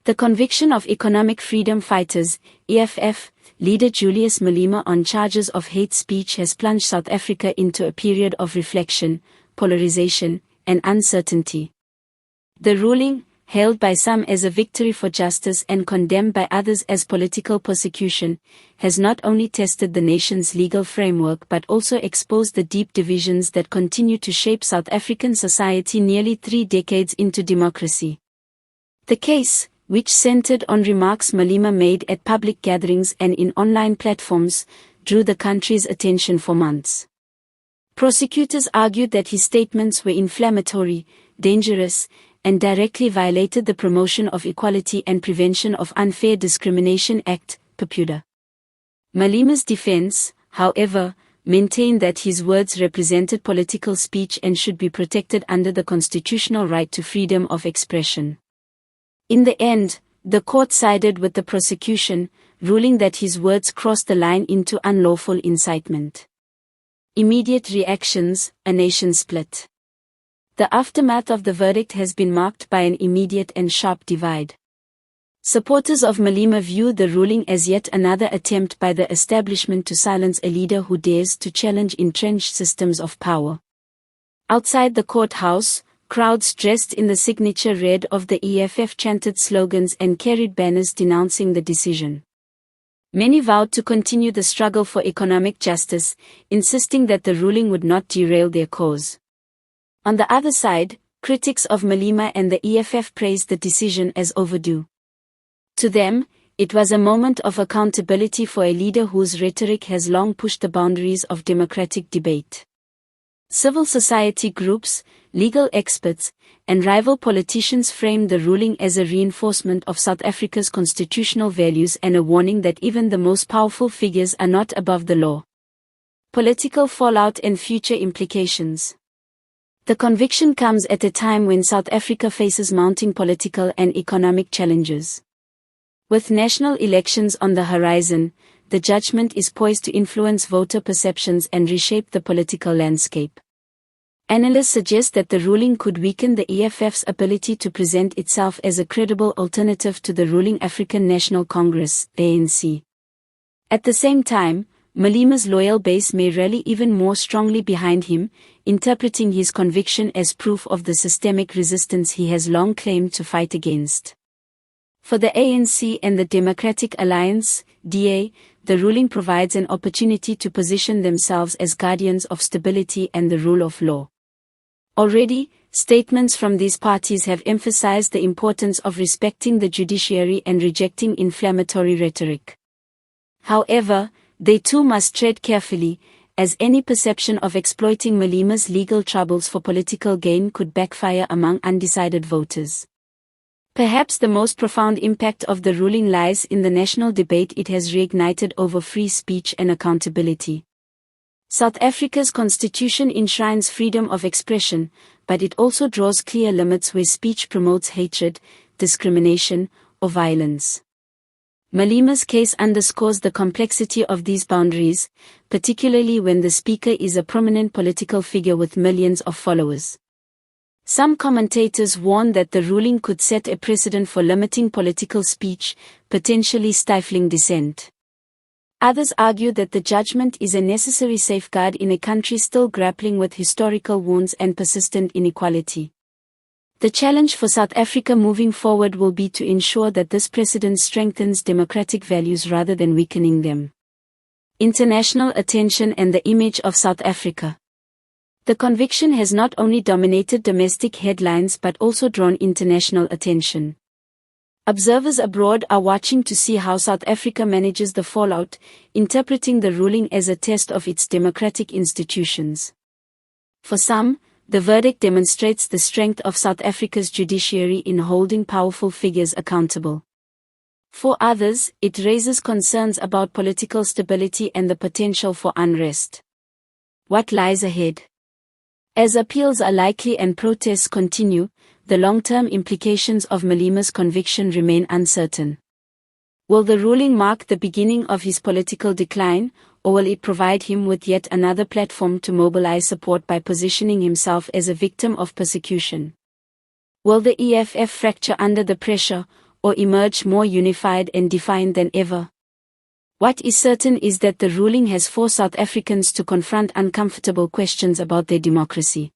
The conviction of economic freedom fighters, EFF, leader Julius Malema on charges of hate speech has plunged South Africa into a period of reflection, polarization, and uncertainty. The ruling, hailed by some as a victory for justice and condemned by others as political persecution, has not only tested the nation's legal framework but also exposed the deep divisions that continue to shape South African society nearly 3 decades into democracy. The case, which centered on remarks Malema made at public gatherings and in online platforms, drew the country's attention for months. Prosecutors argued that his statements were inflammatory, dangerous, and directly violated the Promotion of Equality and Prevention of Unfair Discrimination Act, PEPUDA. Malema's defense, however, maintained that his words represented political speech and should be protected under the constitutional right to freedom of expression. In the end, the court sided with the prosecution, ruling that his words crossed the line into unlawful incitement. Immediate reactions: a nation split. The aftermath of the verdict has been marked by an immediate and sharp divide. Supporters of Malema view the ruling as yet another attempt by the establishment to silence a leader who dares to challenge entrenched systems of power. Outside the courthouse, crowds dressed in the signature red of the EFF chanted slogans and carried banners denouncing the decision. Many vowed to continue the struggle for economic justice, insisting that the ruling would not derail their cause. On the other side, critics of Malema and the EFF praised the decision as overdue. To them, it was a moment of accountability for a leader whose rhetoric has long pushed the boundaries of democratic debate. Civil society groups, legal experts, and rival politicians framed the ruling as a reinforcement of South Africa's constitutional values and a warning that even the most powerful figures are not above the law. Political fallout and future implications. The conviction comes at a time when South Africa faces mounting political and economic challenges. With national elections on the horizon, the judgment is poised to influence voter perceptions and reshape the political landscape. Analysts suggest that the ruling could weaken the EFF's ability to present itself as a credible alternative to the ruling African National Congress, ANC. At the same time, Malema's loyal base may rally even more strongly behind him, interpreting his conviction as proof of the systemic resistance he has long claimed to fight against. For the ANC and the Democratic Alliance, DA, the ruling provides an opportunity to position themselves as guardians of stability and the rule of law. Already, statements from these parties have emphasized the importance of respecting the judiciary and rejecting inflammatory rhetoric. However, they too must tread carefully, as any perception of exploiting Malema's legal troubles for political gain could backfire among undecided voters. Perhaps the most profound impact of the ruling lies in the national debate it has reignited over free speech and accountability. South Africa's constitution enshrines freedom of expression, but it also draws clear limits where speech promotes hatred, discrimination, or violence. Malema's case underscores the complexity of these boundaries, particularly when the speaker is a prominent political figure with millions of followers. Some commentators warn that the ruling could set a precedent for limiting political speech, potentially stifling dissent. Others argue that the judgment is a necessary safeguard in a country still grappling with historical wounds and persistent inequality. The challenge for South Africa moving forward will be to ensure that this precedent strengthens democratic values rather than weakening them. International attention and the image of South Africa. The conviction has not only dominated domestic headlines but also drawn international attention. Observers abroad are watching to see how South Africa manages the fallout, interpreting the ruling as a test of its democratic institutions. For some, the verdict demonstrates the strength of South Africa's judiciary in holding powerful figures accountable. For others, it raises concerns about political stability and the potential for unrest. What lies ahead? As appeals are likely and protests continue, the long-term implications of Malema's conviction remain uncertain. Will the ruling mark the beginning of his political decline, or will it provide him with yet another platform to mobilize support by positioning himself as a victim of persecution? Will the EFF fracture under the pressure, or emerge more unified and defiant than ever? What is certain is that the ruling has forced South Africans to confront uncomfortable questions about their democracy.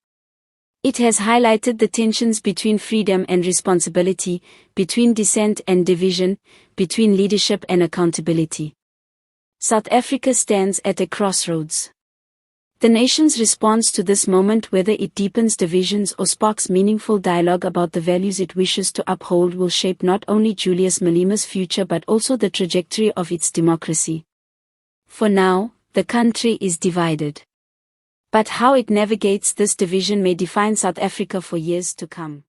It has highlighted the tensions between freedom and responsibility, between dissent and division, between leadership and accountability. South Africa stands at a crossroads. The nation's response to this moment, whether it deepens divisions or sparks meaningful dialogue about the values it wishes to uphold, will shape not only Julius Malema's future but also the trajectory of its democracy. For now, the country is divided. But how it navigates this division may define South Africa for years to come.